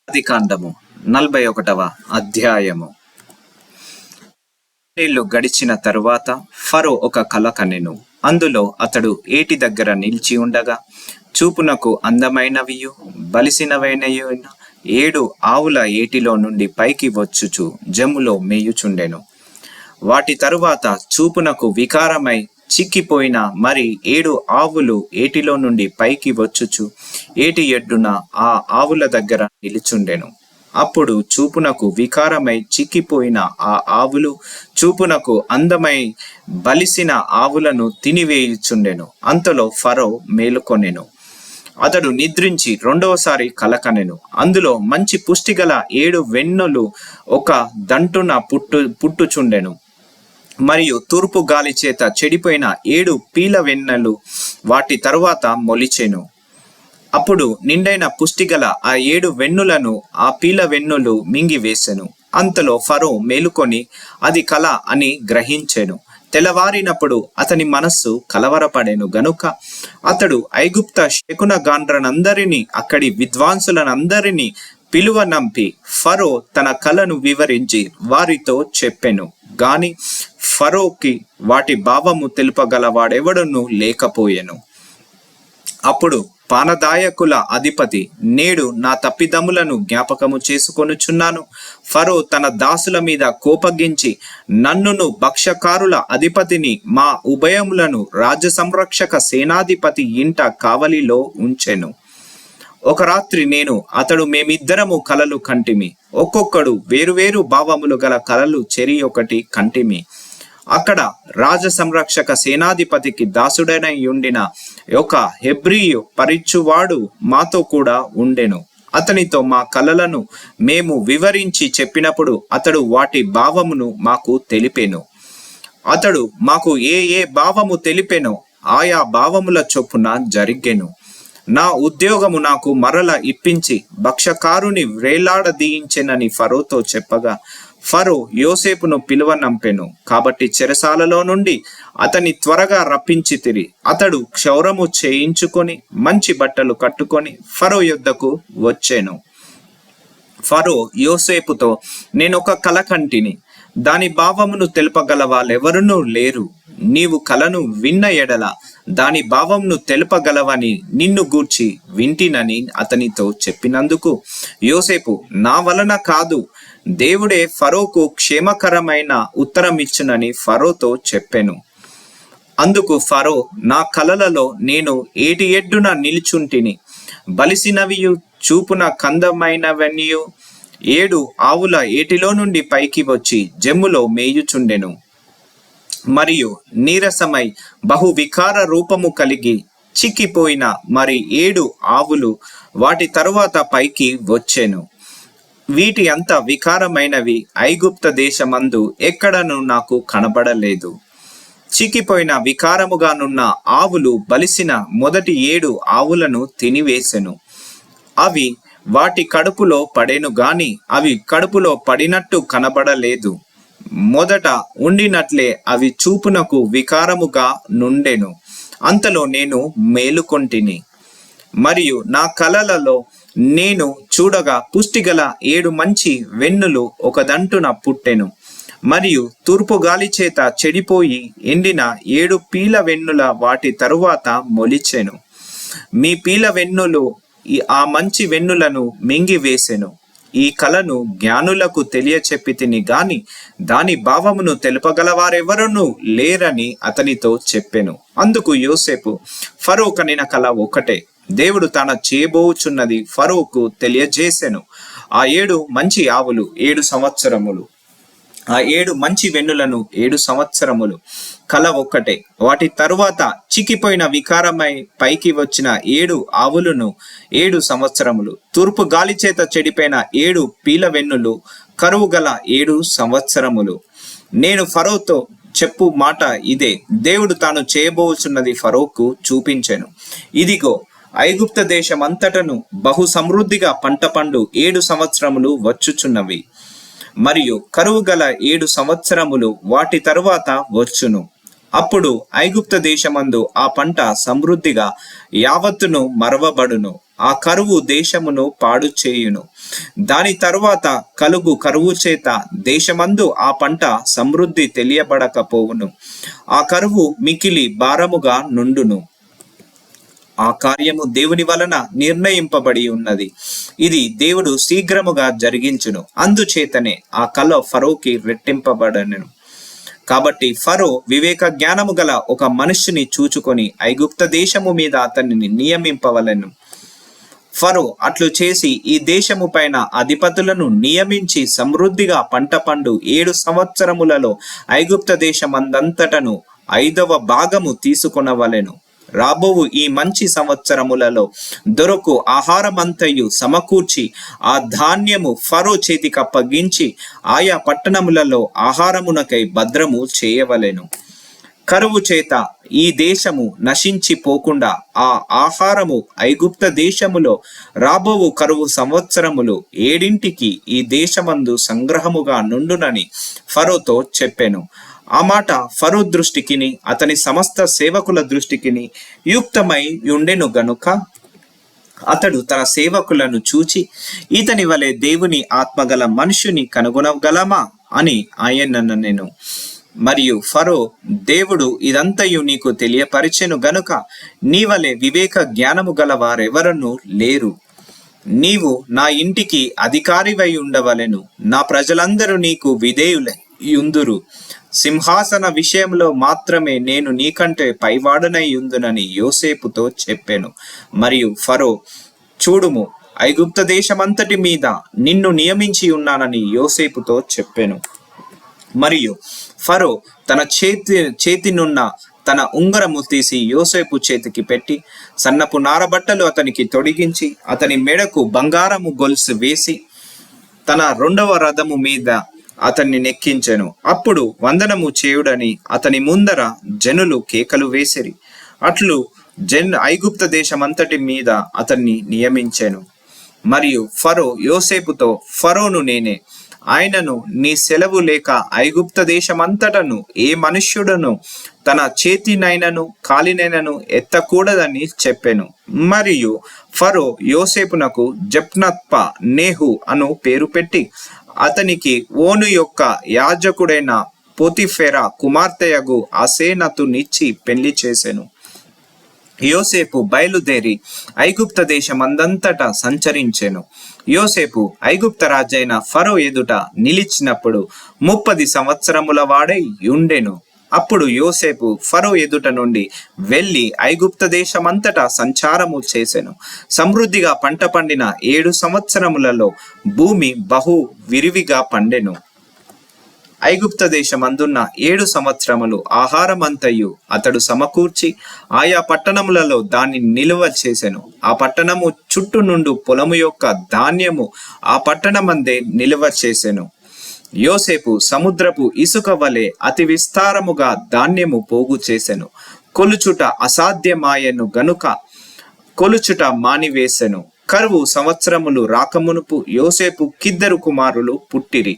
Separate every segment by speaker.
Speaker 1: ఆదికాండము 41వ అధ్యాయము. ఏళ్ళు గడిచిన తరువాత ఫరో ఒక కల కనెను. అందులో అతడు ఏటి దగ్గర నిలిచి ఉండగా చూపునకు అందమైనవియు బలిసినవైనయైన 7 ఆవుల ఏటిలో నుండి పైకి వచ్చుచు జమ్ములో మేయుచుండెను. వాటి తరువాత చూపునకు వికారమై చిక్కిపోయిన మరి 7 ఆవులు ఏటిలో నుండి పైకి వచ్చుచు ఏటి ఎడ్డున ఆ ఆవుల దగ్గర నిలుచుండెను. అప్పుడు చూపునకు వికారమై చిక్కిపోయిన ఆ ఆవులు చూపునకు అందమై బలిసిన ఆవులను తినివేయుచుండెను. అంతలో ఫరో మేలుకొనెను. అతడు నిద్రించి రెండవసారి కలకనెను. అందులో మంచి పుష్టిగల 7 వెన్నులు ఒక దంటున పుట్టుచుండెను. మరియు తూర్పు గాలి చేత చెడిపోయిన 7 పీల వెన్నెలు వాటి తరువాత మొలిచెను. అప్పుడు నిండైన పుష్టిగల ఆ 7 వెన్నులను ఆ పీల వెన్నులు మింగివేసెను. అంతలో ఫరో మేలుకొని అది కల అని గ్రహించెను. తెల్లవారినప్పుడు అతని మనస్సు కలవరపడెను గనుక అతడు ఐగుప్త శకునగాండ్రనందరినీ అక్కడి విద్వాంసులనందరినీ పిలువనంపి ఫరో తన కలను వివరించి వారితో చెప్పెను. గాని ఫరోకి వాటి భావము తెలుపగలవాడెవడను లేకపోయెను. అప్పుడు పానదాయకుల అధిపతి, నేడు నా తప్పిదములను జ్ఞాపకము చేసుకొనుచున్నాను. ఫరో తన దాసుల మీద కోపగించి నన్నును భక్ష్యకారుల అధిపతిని మా ఉభయములను రాజ్య సంరక్షక సేనాధిపతి ఇంట కావలిలో ఉంచెను. ఒక రాత్రి మేమిద్దరము కలలు కంటిమి. ఒక్కొక్కడు వేరువేరు భావములు గల కలలు చెరి ఒకటి కంటిమి. అక్కడ రాజ సంరక్షక సేనాధిపతికి దాసుడనై ఉండిన ఒక హెబ్రీయు పరిచువాడు మాతో కూడా ఉండెను. అతనితో మా కలలను మేము వివరించి చెప్పినప్పుడు అతడు వాటి భావమును మాకు తెలిపెను. అతడు మాకు ఏ భావము తెలిపెనో ఆయా భావముల చొప్పున జరిగెను. నా ఉద్యోగము నాకు మరల ఇప్పించి భక్ష్యకారుని వ్రేలాడదీయించెనని ఫరోతో చెప్పగా ఫరో యోసేపును పిలువనంపెను. కాబట్టి చెరసాలలో నుండి అతని త్వరగా రప్పించితిరి. అతడు క్షౌరము చేయించుకొని మంచి బట్టలు కట్టుకొని ఫరో యొద్దకు వచ్చెను. ఫరో యోసేపుతో, నేనొక కల కంటిని, దాని భావమును తెలుపగల వాళ్ళెవరునూ లేరు. నీవు కలను విన్న ఎడల దాని భావమును తెలుపగలవని నిన్ను గూర్చి వింటినని అతనితో చెప్పినందుకు యోసేపు, నా వలన కాదు, దేవుడే ఫరోకు క్షేమకరమైన ఉత్తరమిచ్చునని ఫరోతో చెప్పెను. అందుకు ఫరో, నా కలలలో నేను ఏటి ఎడ్డున నిలుచుంటిని, బలిసినవియు చూపున కందమైనవనియు 7 ఆవుల ఏటిలో నుండి పైకి వచ్చి జమ్ములో మేయుచుండెను. మరియు నీరసమై బహు వికార రూపము కలిగి చిక్కిపోయిన మరి 7 ఆవులు వాటి తరువాత పైకి వచ్చెను. వీటి అంత వికారమైనవి ఐగుప్త దేశమందు ఎక్కడను నాకు కనబడలేదు. చిక్కిపోయిన వికారముగానున్న ఆవులు బలిసిన మొదటి 7 ఆవులను తినివేసెను. అవి వాటి కడుపులో పడెను గాని అవి కడుపులో పడినట్టు కనబడలేదు. మొదట ఉండినట్లే అవి చూపునకు వికారముగా నుండెను. అంతలో నేను మేలుకొంటిని. మరియు నా కలలలో నేను చూడగా పుష్టిగల 7 మంచి వెన్నులు ఒక దంటున పుట్టెను. మరియు తూర్పు గాలి చేత చెడిపోయి ఎండిన 7 పీల వెన్నుల వాటి తరువాత మొలిచెను. మీ పీల వెన్నులు ఆ మంచి వెన్నులను మింగివేసెను. ఈ కలను జ్ఞానులకు తెలియచెప్పితిని గాని దాని భావమును తెలుపగలవారెవరునూ లేరని అతనితో చెప్పెను. అందుకు యోసేపు, ఫరో కనిన కల ఒకటే, దేవుడు తన చేయబోచున్నది ఫరోకు తెలియజేసెను. ఆ 7 మంచి ఆవులు 7 సంవత్సరములు, ఆ 7 మంచి వెన్నులను 7 సంవత్సరములు, కల ఒక్కటే. వాటి తరువాత చిక్కిపోయిన వికారమై పైకి వచ్చిన 7 ఆవులను 7 సంవత్సరములు, తూర్పు గాలి చేత చెడిపోయిన 7 పీల వెన్నులు, కరువు గల 7 సంవత్సరములు. నేను ఫరోతో చెప్పు మాట ఇదే, దేవుడు తాను చేయబోచున్నది ఫరోకు చూపించెను. ఇదిగో, ఐగుప్త దేశమంతటను బహు సమృద్ధిగా పంట పండు 7 సంవత్సరములు వచ్చుచున్నవి. మరియు కరువు గల 7 సంవత్సరములు వాటి తరువాత వచ్చును. అప్పుడు ఐగుప్త దేశమందు ఆ పంట సమృద్ధిగా యావత్తును మరవబడును. ఆ కరువు దేశమును పాడు చేయును. దాని తరువాత కలుగు కరువు చేత దేశమందు ఆ పంట సమృద్ధి తెలియబడకపోవును. ఆ కరువు మికిలి భారముగా నుండును. ఆ కార్యము దేవుని వలన నిర్ణయింపబడి ఉన్నది. ఇది దేవుడు శీఘ్రముగా జరిగించును. అందుచేతనే ఆ కల ఫరోకి రెట్టింపబడను. కాబట్టి ఫరో వివేక జ్ఞానము గల ఒక మనుష్యుని చూచుకొని ఐగుప్త దేశము మీద అతనిని నియమింపవలెను. ఫరో అట్లు చేసి ఈ దేశము పైన అధిపతులను నియమించి సమృద్ధిగా పంట పండు 7 సంవత్సరములలో ఐగుప్త దేశమందంతటను 5వ భాగము తీసుకొనవలెను. రాబోవు ఈ మంచి సంవత్సరములలో దొరకు ఆహారమంతయు సమకూర్చి ఆ ధాన్యము ఫరో చేతికప్పగించి ఆయా పట్టణములలో ఆహారమునకై భద్రము చేయవలెను. కరువు చేత ఈ దేశము నశించిపోకుండా ఆ ఆహారము ఐగుప్త దేశములో రాబోవు కరువు సంవత్సరములు 7 ఈ దేశమందు సంగ్రహముగా నుండునని ఫరోతో చెప్పెను. ఆ మాట ఫరో దృష్టికిని అతని సమస్త సేవకుల దృష్టికిని యుక్తమై ఉండెను గనుక అతడు తన సేవకులను చూచి, ఇతని వలె దేవుని ఆత్మగల మనుషుని కనుగొనగలమా అని ఆయనను. మరియు ఫరో, దేవుడు ఇదంతయు నీకు తెలియపరిచెను గనుక నీ వలె వివేక జ్ఞానము గల వారెవరనూ లేరు. నీవు నా ఇంటికి అధికారివై ఉండవలెను. నా ప్రజలందరూ నీకు విధేయులై యుందురు. సింహాసన విషయంలో మాత్రమే నేను నీకంటే పైవాడనై యుందునని యోసేపుతో చెప్పెను. మరియు ఫరో, చూడుము, ఐగుప్త దేశమంతటి మీద నిన్ను నియమించి ఉన్నానని యోసేపుతో చెప్పెను. మరియు ఫరో తన చేతినున్న తన ఉంగరము తీసి యోసేపు చేతికి పెట్టి సన్నపు నారబట్టలు అతనికి తొడిగించి అతని మెడకు బంగారము గొలుసు వేసి తన 2వ రథము మీద అతన్ని నెక్కించెను. అప్పుడు వందనము చేయుడని అతని ముందర జనులు కేకలు వేసిరి. అట్లు ఐగుప్త దేశమంతటి మీద అతన్ని నియమించెను. మరియు ఫరో యోసేపుతో, ఫరోను నేనే, ఆయనను నీ సెలవు లేక ఐగుప్త దేశమంతటను ఏ మనుష్యుడను తన చేతినైనను కాలినైనను ఎత్తకూడదని చెప్పెను. మరియు ఫరో యోసేపునకు జప్నత్ప నేహు అను పేరు పెట్టి అతనికి ఓను యొక్క యాజకుడైన పోతిఫెరా కుమార్తెయగు అసేనతునిచ్చి పెళ్లి చేసెను. యోసేపు బయలుదేరి ఐగుప్త దేశమందంతటా సంచరించెను. యోసేపు ఐగుప్త రాజైన ఫరో ఎదుట నిలిచినప్పుడు 30 సంవత్సరముల వాడై ఉండెను. అప్పుడు యోసేపు ఫరో ఎదుట నుండి వెళ్ళి ఐగుప్త దేశమంతటా సంచారము చేసెను. సమృద్ధిగా పంట పండిన 7 సంవత్సరములలో భూమి బహు విరివిగా పండెను. ఐగుప్త దేశమందున్న 7 సంవత్సరములు ఆహారమంతయు అతడు సమకూర్చి ఆయా పట్టణములలో దాన్ని నిలువ చేసెను. ఆ పట్టణము చుట్టూ నుండి పొలము యొక్క ధాన్యము ఆ పట్టణమందే నిలువ చేసెను. యోసేపు సముద్రపు ఇసుక వలె అతి విస్తారముగా ధాన్యము పోగు చేసెను. కొలుచుట అసాధ్యమాయెను గనుక కొలుచుట మానివేసెను. కరువు సంవత్సరములు రాకమునుపు యోసేపు కిద్దరు కుమారులు పుట్టిరి.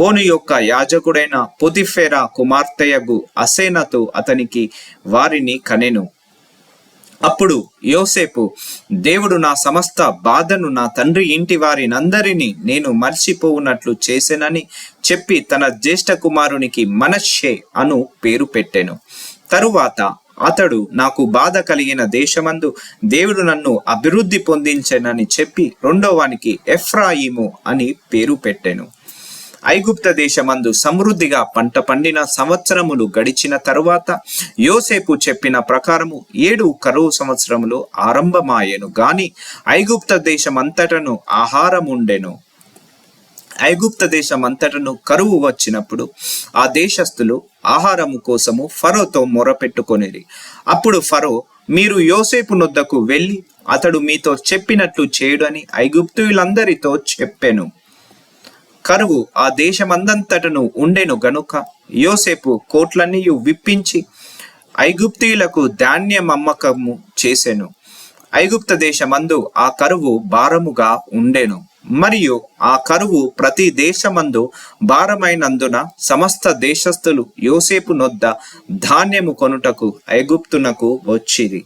Speaker 1: ఓను యొక్క యాజకుడైన పొతిఫెరా కుమార్తెయగు అసేనతు అతనికి వారిని కనెను. అప్పుడు యోసేపు, దేవుడు నా సమస్త బాధను నా తండ్రి ఇంటి వారినందరినీ నేను మర్చిపోవునట్లు చేసెనని చెప్పి తన జ్యేష్ఠ కుమారునికి మనష్షే అను పేరు పెట్టెను. తరువాత అతడు, నాకు బాధ కలిగిన దేశమందు దేవుడు నన్ను అభివృద్ధి పొందించెనని చెప్పి 2వానికి ఎఫ్రాయిము అని పేరు పెట్టెను. ఐగుప్త దేశమందు సమృద్ధిగా పంట పండిన సంవత్సరములు గడిచిన తరువాత యోసేపు చెప్పిన ప్రకారము 7 కరువు సంవత్సరములు ఆరంభమాయెను గాని ఐగుప్త దేశమంతటను ఆహారముండెను. ఐగుప్త దేశమంతటను కరువు వచ్చినప్పుడు ఆ దేశస్థులు ఆహారము కోసము ఫరోతో మొరపెట్టుకొనిరి. అప్పుడు ఫరో, మీరు యోసేపు నొద్దకు వెళ్ళి అతడు మీతో చెప్పినట్లు చేయుడని ఐగుప్తీయులందరితో చెప్పెను. కరువు ఆ దేశమందంతటను ఉండెను గనుక యోసేపు కోట్లన్నీ విప్పించి ఐగుప్తీయులకు ధాన్యమమ్మకము చేసెను. ఐగుప్త దేశమందు ఆ కరువు భారముగా ఉండెను. మరియు ఆ కరువు ప్రతి దేశమందు భారమైనందున సమస్త దేశస్థులు యోసేపు నొద్ద ధాన్యము కొనుటకు ఐగుప్తునకు వచ్చిరి.